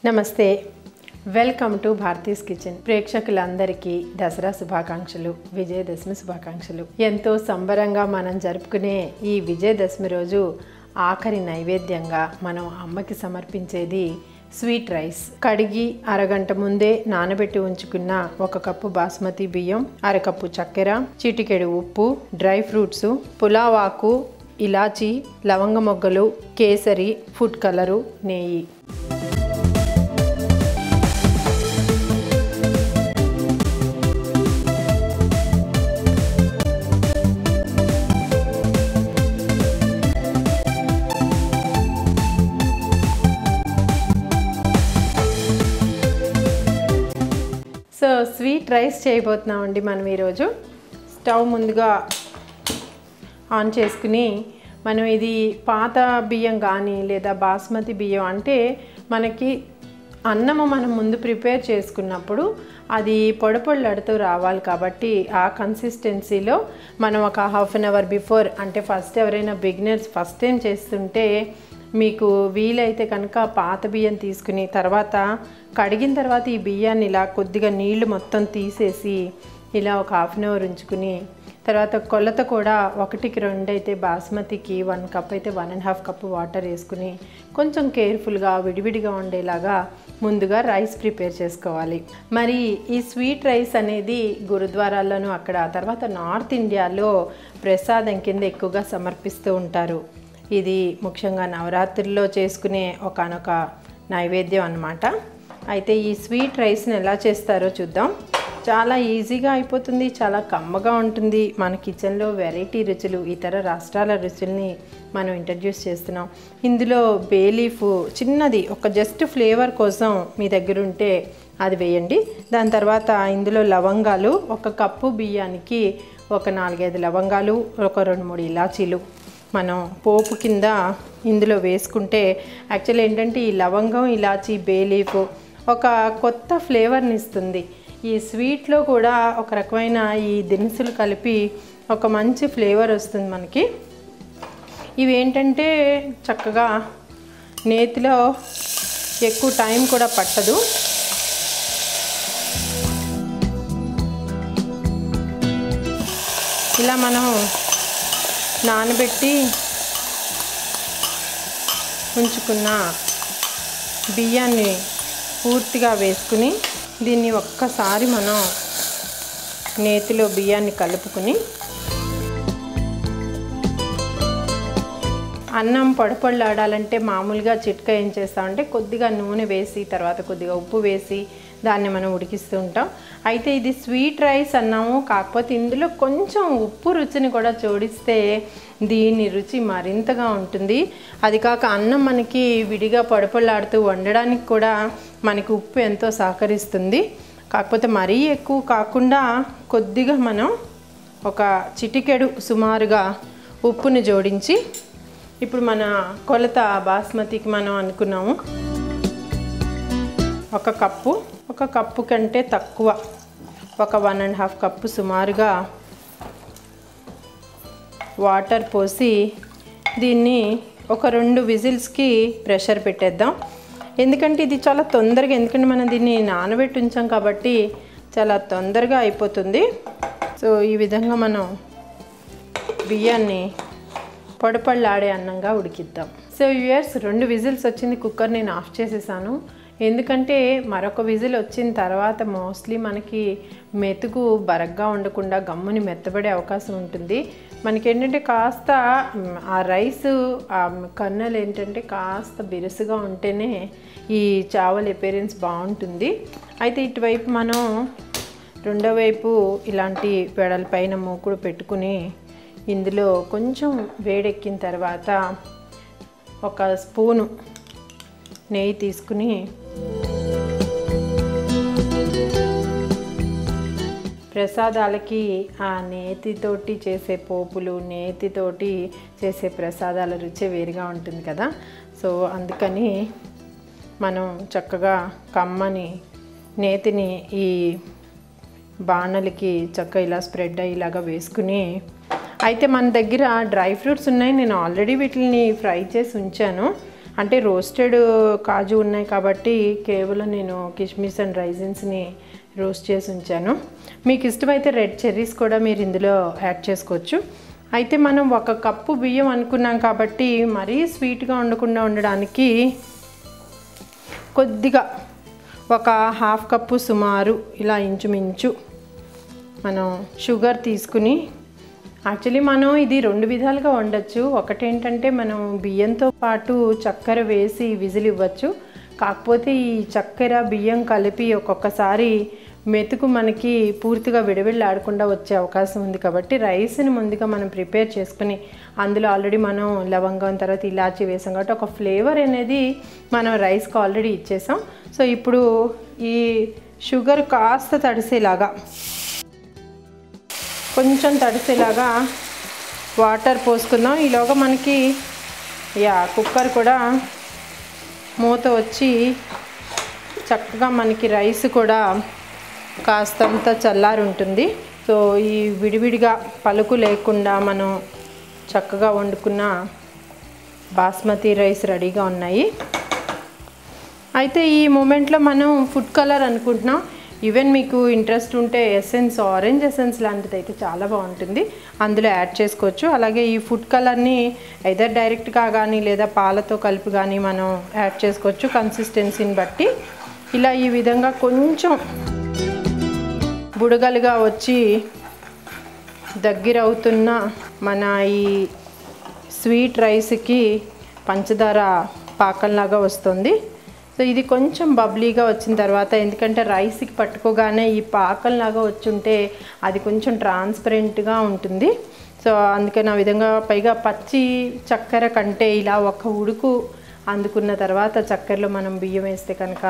నమస్తే, welcome to Bharati's kitchen. ప్రేక్షకులందరికీ దసరా శుభాకాంక్షలు, విజయదశమి శుభాకాంక్షలు. ఎంతో సంబరంగా మనం జరుపుకునే ఈ విజయదశమి రోజు ఆఖరి నైవేద్యంగా మనం అమ్మకి సమర్పించేది స్వీట్ రైస్. కడిగి అరగంట ముందే నానబెట్టి ఉంచుకున్న 1 కప్పు బాస్మతి బియ్యం, అరకప్పు చక్కెర, చిటికెడు ఉప్పు, డ్రై ఫ్రూట్స్, పులావ్ ఆకు, ఇలాచి, లవంగ మొగ్గలు, కేసరి, ఫుడ్ కలరు, నెయ్యి. సో స్వీట్ రైస్ చేయబోతున్నామండి మనం ఈరోజు. స్టవ్ ముందుగా ఆన్ చేసుకుని మనం ఇది పాత బియ్యం కానీ లేదా బాస్మతి బియ్యం అంటే మనకి అన్నము మనం ముందు ప్రిపేర్ చేసుకున్నప్పుడు అది పొడపొళ్ళడుతూ రావాలి కాబట్టి ఆ కన్సిస్టెన్సీలో మనం ఒక హాఫ్ అన్ అవర్ బిఫోర్, అంటే ఫస్ట్ ఎవరైనా బిగినర్స్ ఫస్ట్ టైం చేస్తుంటే మీకు వీలైతే కనుక పాత బియ్యం తీసుకుని తర్వాత కడిగిన తర్వాత ఈ బియ్యాన్ని ఇలా కొద్దిగా నీళ్లు మొత్తం తీసేసి ఇలా ఒక హాఫ్ అన్ అవర్ ఉంచుకుని తర్వాత కొలత కూడా 1కి 2 అయితే బాస్మతికి 1 కప్ అయితే 1.5 కప్పు వాటర్ వేసుకుని కొంచెం కేర్ఫుల్గా విడివిడిగా ఉండేలాగా ముందుగా రైస్ ప్రిపేర్ చేసుకోవాలి. మరి ఈ స్వీట్ రైస్ అనేది గురుద్వారాల్లోనూ అక్కడ తర్వాత నార్త్ ఇండియాలో ప్రసాదం కింద ఎక్కువగా సమర్పిస్తూ ఉంటారు. ఇది ముఖ్యంగా నవరాత్రుల్లో చేసుకునే ఒకానొక నైవేద్యం అన్నమాట. అయితే ఈ స్వీట్ రైస్ని ఎలా చేస్తారో చూద్దాం. చాలా ఈజీగా అయిపోతుంది, చాలా కమ్మగా ఉంటుంది. మన కిచెన్లో వెరైటీ రుచులు, ఇతర రాష్ట్రాల రుచుల్ని మనం ఇంట్రడ్యూస్ చేస్తున్నాం. ఇందులో బే లీఫ్ చిన్నది ఒక జస్ట్ ఫ్లేవర్ కోసం మీ దగ్గర ఉంటే అది వేయండి. దాని తర్వాత ఇందులో లవంగాలు 1 కప్పు బియ్యానికి ఒక 4-5 లవంగాలు, ఒక 2-3 ఇలాచీలు మనం పోపు కింద ఇందులో వేసుకుంటే యాక్చువల్లీ ఏంటంటే ఈ లవంగం, ఇలాచీ, బే లీఫ్ ఒక కొత్త ఫ్లేవర్ని ఇస్తుంది. ఈ స్వీట్లో కూడా ఒక రకమైన ఈ దినుసులు కలిపి ఒక మంచి ఫ్లేవర్ వస్తుంది మనకి. ఇవి ఏంటంటే చక్కగా నేతిలో ఎక్కువ టైం కూడా పట్టదు. ఇలా మనం నానబెట్టి ఉంచుకున్న బియ్యాన్ని పూర్తిగా వేసుకుని దీన్ని ఒక్కసారి మనం నేతిలో బియ్యాన్ని కలుపుకుని అన్నం పొడపొళ్ళాడాలంటే మామూలుగా చిట్కా ఏం చేస్తామంటే కొద్దిగా నూనె వేసి తర్వాత కొద్దిగా ఉప్పు వేసి దాన్ని మనం ఉడికిస్తూ ఉంటాం. అయితే ఇది స్వీట్ రైస్ అన్నాము, కాకపోతే ఇందులో కొంచెం ఉప్పు రుచిని కూడా జోడిస్తే దీని రుచి మరింతగా ఉంటుంది. అది కాక అన్నం మనకి విడిగా పొడపొళ్ళాడుతూ వండడానికి కూడా మనకి ఉప్పు ఎంతో సహకరిస్తుంది. కాకపోతే మరీ ఎక్కువ కాకుండా కొద్దిగా మనం ఒక చిటికెడు సుమారుగా ఉప్పుని జోడించి ఇప్పుడు మన కొలత బాస్మతికి మనం అనుకున్నాము 1 కప్పు, 1 కప్పు కంటే తక్కువ ఒక 1.5 కప్పు సుమారుగా వాటర్ పోసి దీన్ని ఒక 2 విజిల్స్కి ప్రెషర్ పెట్టేద్దాం. ఎందుకంటే ఇది చాలా తొందరగా, ఎందుకంటే మనం దీన్ని నానబెట్టి ఉంచాం కాబట్టి చాలా తొందరగా అయిపోతుంది. సో ఈ విధంగా మనం బియ్యాన్ని పొడపళ్ళాడే అన్నంగా ఉడికిద్దాం. సో వ్యూయర్స్ 2 విజిల్స్ వచ్చింది. కుక్కర్ నేను ఆఫ్ చేసేసాను. ఎందుకంటే మరొక విజిల్ వచ్చిన తర్వాత మోస్ట్లీ మనకి మెతుకు బరగ్గా ఉండకుండా గమ్ముని మెత్తబడే అవకాశం ఉంటుంది. మనకి ఏంటంటే కాస్త ఆ రైస్ ఆ కర్నల్ ఏంటంటే కాస్త బిరుసుగా ఉంటేనే ఈ చావల్ అపియరెన్స్ బాగుంటుంది. అయితే ఇటువైపు మనం రెండో వైపు ఇలాంటి పెడలపైన మూకుడు పెట్టుకుని ఇందులో కొంచెం వేడెక్కిన తర్వాత 1 స్పూను నెయ్యి తీసుకుని ప్రసాదాలకి ఆ నేతితోటి చేసే పోపులు, నేతితోటి చేసే ప్రసాదాల రుచి వేరుగా ఉంటుంది కదా. సో అందుకని మనం చక్కగా కమ్మని నేతిని ఈ బాణలికి చక్కగా ఇలా స్ప్రెడ్ అయ్యేలాగా వేసుకుని అయితే మన దగ్గర డ్రై ఫ్రూట్స్ ఉన్నాయి. నేను ఆల్రెడీ వీటిని ఫ్రై చేసి ఉంచాను. అంటే రోస్టెడ్ కాజు ఉన్నాయి కాబట్టి కేవలం నేను కిస్మిస్ అండ్ రైజిన్స్ని రోస్ట్ చేసి ఉంచాను. మీకు ఇష్టమైతే రెడ్ చెర్రీస్ కూడా మీరు ఇందులో యాడ్ చేసుకోవచ్చు. అయితే మనం 1 కప్పు బియ్యం అనుకున్నాం కాబట్టి మరీ స్వీట్గా ఉండకుండా ఉండడానికి కొద్దిగా ఒక 1/2 కప్పు సుమారు ఇలా ఇంచుమించు మనం షుగర్ తీసుకుని, యాక్చువల్లీ మనం ఇది 2 విధాలుగా వండొచ్చు. ఒకటేంటంటే మనం బియ్యంతో పాటు చక్కెర వేసి విజిల్ ఇవ్వచ్చు. కాకపోతే ఈ చక్కెర బియ్యం కలిపి ఒక్కొక్కసారి మెతుకు మనకి పూర్తిగా విడవిళ్ళాడకుండా వచ్చే అవకాశం ఉంది. కాబట్టి రైస్ని ముందుగా మనం ప్రిపేర్ చేసుకుని అందులో ఆల్రెడీ మనం లవంగం తర్వాత ఇలాచీ వేసాం కాబట్టి ఒక ఫ్లేవర్ అనేది మనం రైస్కి ఆల్రెడీ ఇచ్చేసాం. సో ఇప్పుడు ఈ షుగర్ కాస్త తడిసేలాగా, కొంచెం తడిసేలాగా వాటర్ పోసుకుందాం. ఈలోగా మనకి కుక్కర్ కూడా మూత వచ్చి చక్కగా మనకి రైస్ కూడా కాస్తంత చల్లారి ఉంటుంది. సో ఈ విడివిడిగా పలుకు లేకుండా మనం చక్కగా వండుకున్న బాస్మతి రైస్ రెడీగా ఉన్నాయి. అయితే ఈ మూమెంట్లో మనం ఫుడ్ కలర్ అనుకుంటున్నాం. ఈవెన్ మీకు ఇంట్రెస్ట్ ఉంటే ఎసెన్స్, ఆరెంజ్ ఎసెన్స్ లాంటిది అయితే చాలా బాగుంటుంది, అందులో యాడ్ చేసుకోవచ్చు. అలాగే ఈ ఫుడ్ కలర్ని ఐదర్ డైరెక్ట్గా కానీ లేదా పాలతో కలిపి కానీ మనం యాడ్ చేసుకోవచ్చు కన్సిస్టెన్సీని బట్టి. ఇలా ఈ విధంగా కొంచెం బుడగలుగా వచ్చి దగ్గర అవుతున్న మన ఈ స్వీట్ రైస్కి పంచదార పాకంలాగా వస్తుంది. సో ఇది కొంచెం బబ్లీగా వచ్చిన తర్వాత, ఎందుకంటే రైస్కి పట్టుకోగానే ఈ పాకంలాగా వచ్చుంటే అది కొంచెం ట్రాన్స్పరెంట్గా ఉంటుంది. సో అందుకని ఆ విధంగా, పైగా పచ్చి చక్కెర కంటే ఇలా ఒక ఉడుకు అందుకున్న తర్వాత చక్కెరలో మనం బియ్యం వేస్తే కనుక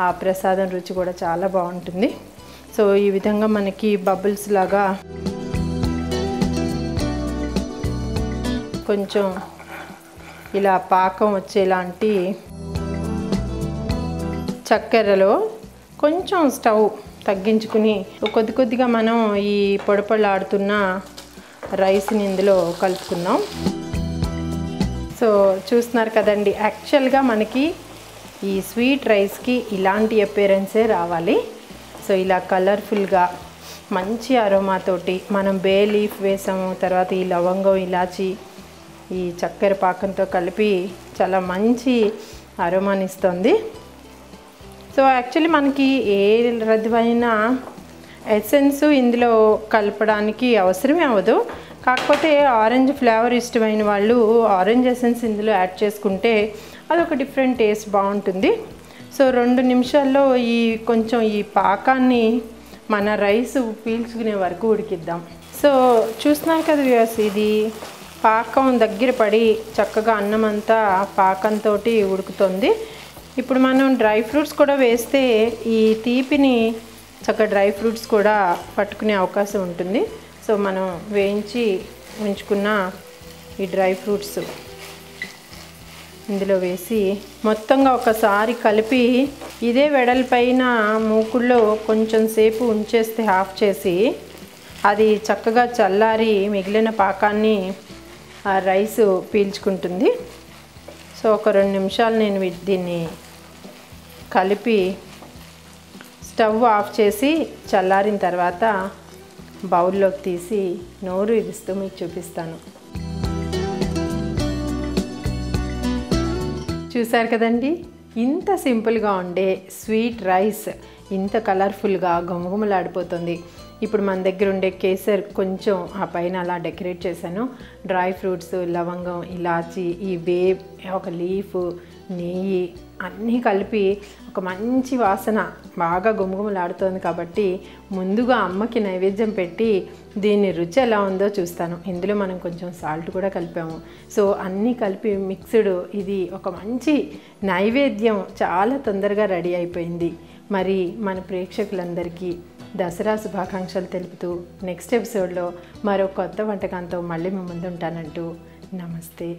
ఆ ప్రసాదం రుచి కూడా చాలా బాగుంటుంది. సో ఈ విధంగా మనకి బబుల్స్ లాగా కొంచెం ఇలా పాకం వచ్చేలాంటి చక్కెరలో కొంచెం స్టవ్ తగ్గించుకుని కొద్ది కొద్దిగా మనం ఈ పొడపొడలాడుతున్న రైస్ని ఇందులో కలుపుకుందాం. సో చూస్తున్నారు కదండి, యాక్చువల్గా మనకి ఈ స్వీట్ రైస్కి ఇలాంటి అపియరెన్సే రావాలి. సో ఇలా కలర్ఫుల్గా మంచి అరోమాతోటి మనం బే లీఫ్ వేసాము, తర్వాత ఈ లవంగం, ఇలాచి, ఈ చక్కెర పాకంతో కలిపి చాలా మంచి అరోమానిస్తుంది. సో యాక్చువల్లీ మనకి ఏ రకమైన ఎసెన్స్ ఇందులో కలపడానికి అవసరమే అవ్వదు. కాకపోతే ఆరెంజ్ ఫ్లేవర్ ఇష్టమైన వాళ్ళు ఆరెంజ్ ఎసెన్స్ ఇందులో యాడ్ చేసుకుంటే అదొక డిఫరెంట్ టేస్ట్ బాగుంటుంది. సో 2 నిమిషాల్లో కొంచెం ఈ పాకాన్ని మన రైస్ పీల్చుకునే వరకు ఉడికిద్దాం. సో చూస్తున్నారు కదా వ్యూవర్స్, ఇది పాకం దగ్గర పడి చక్కగా అన్నం అంతా పాకంతో ఉడుకుతుంది. ఇప్పుడు మనం డ్రై ఫ్రూట్స్ కూడా వేస్తే ఈ తీపిని చక్కగా డ్రై ఫ్రూట్స్ కూడా పట్టుకునే అవకాశం ఉంటుంది. సో మనం వేయించి ఉంచుకున్న ఈ డ్రై ఫ్రూట్స్ ఇందులో వేసి మొత్తంగా ఒకసారి కలిపి ఇదే వెడల్పైన మూకుల్లో కొంచెం సేపు ఉంచేస్తే ఆఫ్ చేసి అది చక్కగా చల్లారి మిగిలిన పాకాన్ని ఆ రైస్ పీల్చుకుంటుంది. సో ఒక 2 నిమిషాలు నేను దీన్ని కలిపి స్టవ్ ఆఫ్ చేసి చల్లారిన తర్వాత బౌల్లోకి తీసి నోరు ఇరుస్తూ మీకు చూపిస్తాను. చూసారు కదండి, ఇంత సింపుల్గా ఉండే స్వీట్ రైస్ ఇంత కలర్ఫుల్గా గుమగుమలాడిపోతుంది. ఇప్పుడు మన దగ్గర ఉండే కేసర్ కొంచెం ఆ పైన అలా డెకరేట్ చేశాను. డ్రై ఫ్రూట్స్, లవంగం, ఇలాచి, ఈ వేవ్, ఒక లీఫ్, నెయ్యి అన్నీ కలిపి ఒక మంచి వాసన బాగా గుమగుమలాడుతుంది. కాబట్టి ముందుగా అమ్మకి నైవేద్యం పెట్టి దీని రుచి ఎలా ఉందో చూస్తాను. ఇందులో మనం కొంచెం సాల్ట్ కూడా కలిపాము. సో అన్నీ కలిపి మిక్స్డ్ ఇది ఒక మంచి నైవేద్యం చాలా తొందరగా రెడీ అయిపోయింది. మరి మన ప్రేక్షకులందరికీ దసరా శుభాకాంక్షలు తెలుపుతూ నెక్స్ట్ ఎపిసోడ్లో మరో కొత్త వంటకంతో మళ్ళీ మీ ముందు ఉంటానంటూ నమస్తే.